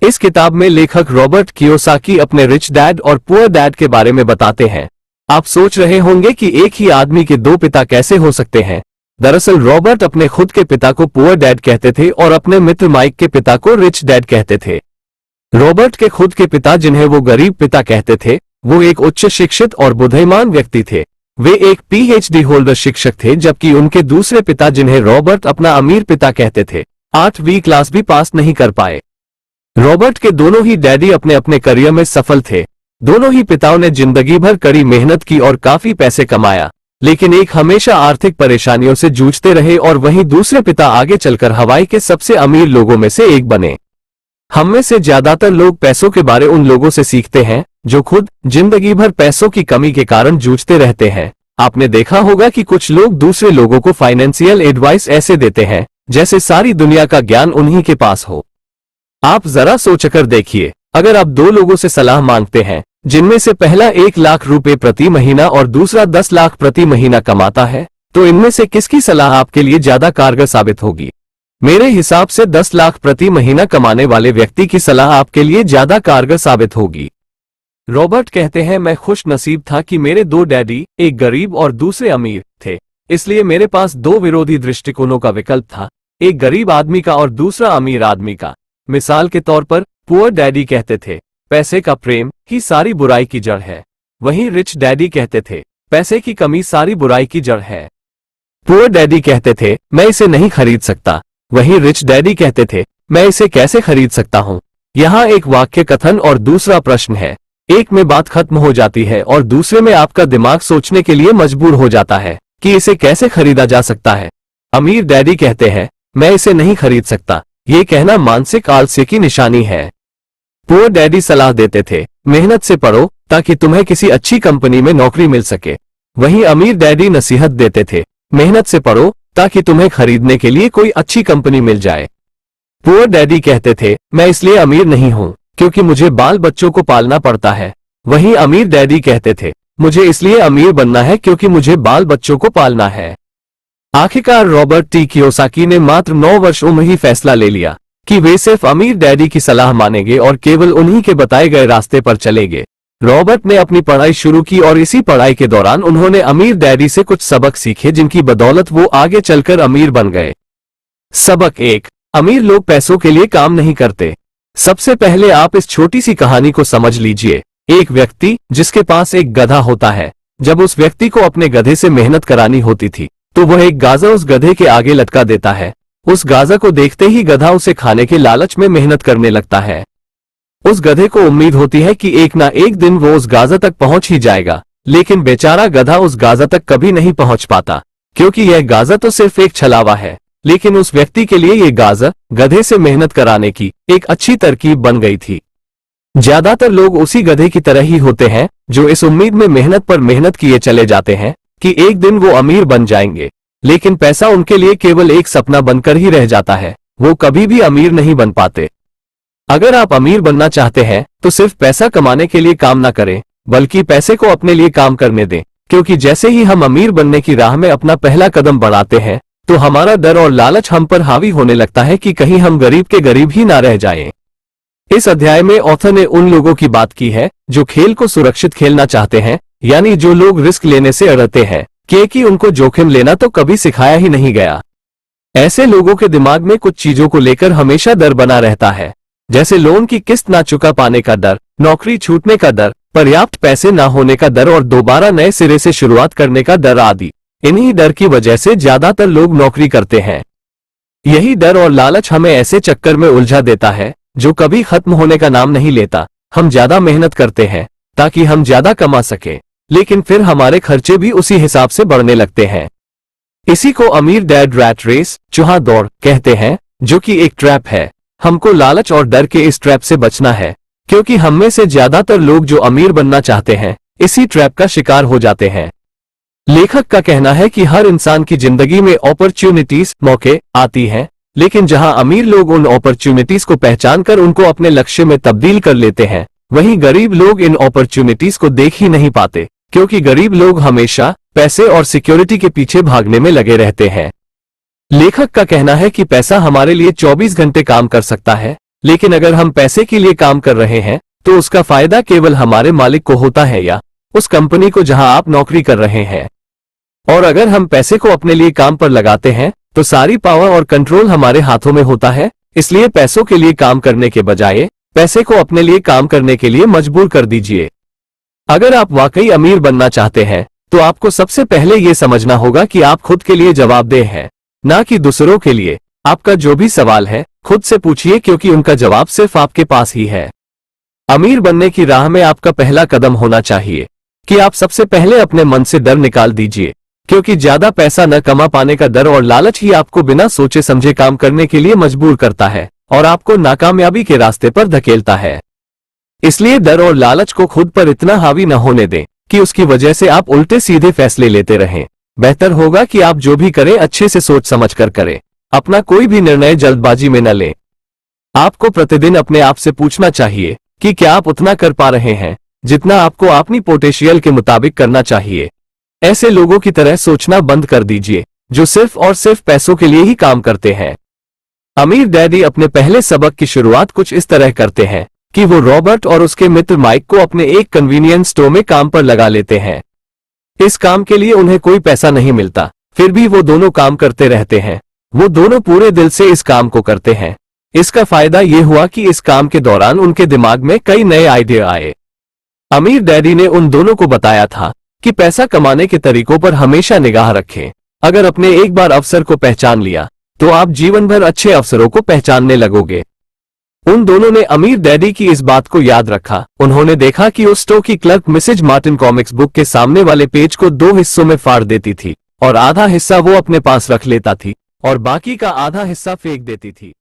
इस किताब में लेखक रॉबर्ट कियोसाकी अपने रिच डैड और पुअर डैड के बारे में बताते हैं। आप सोच रहे होंगे कि एक ही आदमी के दो पिता कैसे हो सकते हैं। दरअसल रॉबर्ट अपने खुद के पिता को पुअर डैड कहते थे और अपने मित्र माइक के पिता को रिच डैड कहते थे। रॉबर्ट के खुद के पिता, जिन्हें वो गरीब पिता कहते थे, वो एक उच्च शिक्षित और बुद्धिमान व्यक्ति थे। वे एक पीएचडी होल्डर शिक्षक थे, जबकि उनके दूसरे पिता, जिन्हें रॉबर्ट अपना अमीर पिता कहते थे, 8वीं क्लास भी पास नहीं कर पाए। रॉबर्ट के दोनों ही डैडी अपने अपने करियर में सफल थे। दोनों ही पिताओं ने जिंदगी भर कड़ी मेहनत की और काफी पैसे कमाया, लेकिन एक हमेशा आर्थिक परेशानियों से जूझते रहे और वहीं दूसरे पिता आगे चलकर हवाई के सबसे अमीर लोगों में से एक बने। हम में से ज्यादातर लोग पैसों के बारे उन लोगों से सीखते हैं जो खुद जिंदगी भर पैसों की कमी के कारण जूझते रहते हैं। आपने देखा होगा कि कुछ लोग दूसरे लोगों को फाइनेंशियल एडवाइस ऐसे देते हैं जैसे सारी दुनिया का ज्ञान उन्हीं के पास हो। आप जरा सोचकर देखिए, अगर आप दो लोगों से सलाह मांगते हैं जिनमें से पहला 1 लाख रुपए प्रति महीना और दूसरा 10 लाख प्रति महीना कमाता है, तो इनमें से किसकी सलाह आपके लिए ज्यादा कारगर साबित होगी? मेरे हिसाब से 10 लाख प्रति महीना कमाने वाले व्यक्ति की सलाह आपके लिए ज्यादा कारगर साबित होगी। रॉबर्ट कहते हैं, मैं खुश नसीब था कि मेरे दो डैडी, एक गरीब और दूसरे अमीर थे। इसलिए मेरे पास दो विरोधी दृष्टिकोणों का विकल्प था, एक गरीब आदमी का और दूसरा अमीर आदमी का। मिसाल के तौर पर पुअर डैडी कहते थे, पैसे का प्रेम ही सारी बुराई की जड़ है। वहीं रिच डैडी कहते थे, पैसे की कमी सारी बुराई की जड़ है। पुअर डैडी कहते थे, मैं इसे नहीं खरीद सकता। वहीं रिच डैडी कहते थे, मैं इसे कैसे खरीद सकता हूं। यहाँ एक वाक्य कथन और दूसरा प्रश्न है। एक में बात खत्म हो जाती है और दूसरे में आपका दिमाग सोचने के लिए मजबूर हो जाता है कि इसे कैसे खरीदा जा सकता है। अमीर डैडी कहते हैं, मैं इसे नहीं खरीद सकता। ये कहना मानसिक आलस्य की निशानी है। पुअर डैडी सलाह देते थे, मेहनत से पढ़ो ताकि तुम्हें किसी अच्छी कंपनी में नौकरी मिल सके। वहीं अमीर डैडी नसीहत देते थे, मेहनत से पढ़ो ताकि तुम्हें खरीदने के लिए कोई अच्छी कंपनी मिल जाए। पुअर डैडी कहते थे, मैं इसलिए अमीर नहीं हूं क्योंकि मुझे बाल बच्चों को पालना पड़ता है। वहीं अमीर डैडी कहते थे, मुझे इसलिए अमीर बनना है क्योंकि मुझे बाल बच्चों को पालना है। आखिरकार रॉबर्ट टी कियोसाकी ने मात्र 9 वर्ष उम्र ही फैसला ले लिया कि वे सिर्फ अमीर डैडी की सलाह मानेंगे और केवल उन्हीं के बताए गए रास्ते पर चलेंगे। रॉबर्ट ने अपनी पढ़ाई शुरू की और इसी पढ़ाई के दौरान उन्होंने अमीर डैडी से कुछ सबक सीखे जिनकी बदौलत वो आगे चलकर अमीर बन गए। सबक 1, अमीर लोग पैसों के लिए काम नहीं करते। सबसे पहले आप इस छोटी सी कहानी को समझ लीजिए। एक व्यक्ति जिसके पास एक गधा होता है, जब उस व्यक्ति को अपने गधे से मेहनत करानी होती थी तो वह एक गाजा उस गधे के आगे लटका देता है। उस गाजा को देखते ही गधा उसे खाने के लालच में मेहनत करने लगता है। उस गधे को उम्मीद होती है कि एक ना एक दिन वो उस गाजा तक पहुंच ही जाएगा, लेकिन बेचारा गधा उस गाजा तक कभी नहीं पहुंच पाता क्योंकि यह गाजा तो सिर्फ एक छलावा है। लेकिन उस व्यक्ति के लिए ये गाजा गधे से मेहनत कराने की एक अच्छी तरकीब बन गई थी। ज्यादातर लोग उसी गधे की तरह ही होते हैं जो इस उम्मीद में मेहनत पर मेहनत किए चले जाते हैं कि एक दिन वो अमीर बन जाएंगे, लेकिन पैसा उनके लिए केवल एक सपना बनकर ही रह जाता है। वो कभी भी अमीर नहीं बन पाते। अगर आप अमीर बनना चाहते हैं तो सिर्फ पैसा कमाने के लिए काम ना करें, बल्कि पैसे को अपने लिए काम करने दें, क्योंकि जैसे ही हम अमीर बनने की राह में अपना पहला कदम बढ़ाते हैं तो हमारा डर और लालच हम पर हावी होने लगता है कि कहीं हम गरीब के गरीब ही ना रह जाएं। इस अध्याय में ऑथर ने उन लोगों की बात की है जो खेल को सुरक्षित खेलना चाहते हैं, यानी जो लोग रिस्क लेने से अड़ते हैं क्योंकि उनको जोखिम लेना तो कभी सिखाया ही नहीं गया। ऐसे लोगों के दिमाग में कुछ चीजों को लेकर हमेशा डर बना रहता है, जैसे लोन की किस्त ना चुका पाने का डर, नौकरी छूटने का डर, पर्याप्त पैसे ना होने का डर और दोबारा नए सिरे से शुरुआत करने का डर आदि। इन्हीं डर की वजह से ज्यादातर लोग नौकरी करते हैं। यही डर और लालच हमें ऐसे चक्कर में उलझा देता है जो कभी खत्म होने का नाम नहीं लेता। हम ज्यादा मेहनत करते हैं ताकि हम ज्यादा कमा सके, लेकिन फिर हमारे खर्चे भी उसी हिसाब से बढ़ने लगते हैं। इसी को अमीर डैड रैट रेस, चूहा दौड़ कहते हैं, जो कि एक ट्रैप है। हमको लालच और डर के इस ट्रैप से बचना है, क्योंकि हम में से ज्यादातर लोग जो अमीर बनना चाहते हैं इसी ट्रैप का शिकार हो जाते हैं। लेखक का कहना है कि हर इंसान की जिंदगी में अपॉर्चुनिटीज, मौके आती हैं, लेकिन जहां अमीर लोग उन अपॉर्चुनिटीज को पहचान कर उनको अपने लक्ष्य में तब्दील कर लेते हैं, वहीं गरीब लोग इन अपॉर्चुनिटीज को देख ही नहीं पाते, क्योंकि गरीब लोग हमेशा पैसे और सिक्योरिटी के पीछे भागने में लगे रहते हैं। लेखक का कहना है कि पैसा हमारे लिए 24 घंटे काम कर सकता है, लेकिन अगर हम पैसे के लिए काम कर रहे हैं तो उसका फायदा केवल हमारे मालिक को होता है या उस कंपनी को जहां आप नौकरी कर रहे हैं। और अगर हम पैसे को अपने लिए काम पर लगाते हैं तो सारी पावर और कंट्रोल हमारे हाथों में होता है। इसलिए पैसों के लिए काम करने के बजाय पैसे को अपने लिए काम करने के लिए मजबूर कर दीजिए। अगर आप वाकई अमीर बनना चाहते हैं तो आपको सबसे पहले यह समझना होगा कि आप खुद के लिए जवाबदेह हैं, ना कि दूसरों के लिए। आपका जो भी सवाल है खुद से पूछिए, क्योंकि उनका जवाब सिर्फ आपके पास ही है। अमीर बनने की राह में आपका पहला कदम होना चाहिए कि आप सबसे पहले अपने मन से डर निकाल दीजिए, क्योंकि ज्यादा पैसा न कमा पाने का डर और लालच ही आपको बिना सोचे समझे काम करने के लिए मजबूर करता है और आपको नाकामयाबी के रास्ते पर धकेलता है। इसलिए डर और लालच को खुद पर इतना हावी न होने दें कि उसकी वजह से आप उल्टे सीधे फैसले लेते रहें। बेहतर होगा कि आप जो भी करें अच्छे से सोच समझ कर करें। अपना कोई भी निर्णय जल्दबाजी में न लें। आपको प्रतिदिन अपने आप से पूछना चाहिए कि क्या आप उतना कर पा रहे हैं जितना आपको अपनी पोटेंशियल के मुताबिक करना चाहिए। ऐसे लोगों की तरह सोचना बंद कर दीजिए जो सिर्फ और सिर्फ पैसों के लिए ही काम करते हैं। अमीर डैडी अपने पहले सबक की शुरुआत कुछ इस तरह करते हैं कि वो रॉबर्ट और उसके मित्र माइक को अपने एक कन्वीनियंस स्टोर में काम पर लगा लेते हैं। इस काम के लिए उन्हें कोई पैसा नहीं मिलता, फिर भी वो दोनों काम करते रहते हैं। वो दोनों पूरे दिल से इस काम को करते हैं। इसका फायदा ये हुआ कि इस काम के दौरान उनके दिमाग में कई नए आइडिया आए। अमीर डैडी ने उन दोनों को बताया था कि पैसा कमाने के तरीकों पर हमेशा निगाह रखें। अगर आपने एक बार अवसर को पहचान लिया तो आप जीवन भर अच्छे अवसरों को पहचानने लगोगे। उन दोनों ने अमीर डैडी की इस बात को याद रखा। उन्होंने देखा कि उस स्टोर की clerk Mrs Martin comics book के सामने वाले पेज को 2 हिस्सों में फाड़ देती थी और आधा हिस्सा वो अपने पास रख लेता थी और बाकी का आधा हिस्सा फेंक देती थी।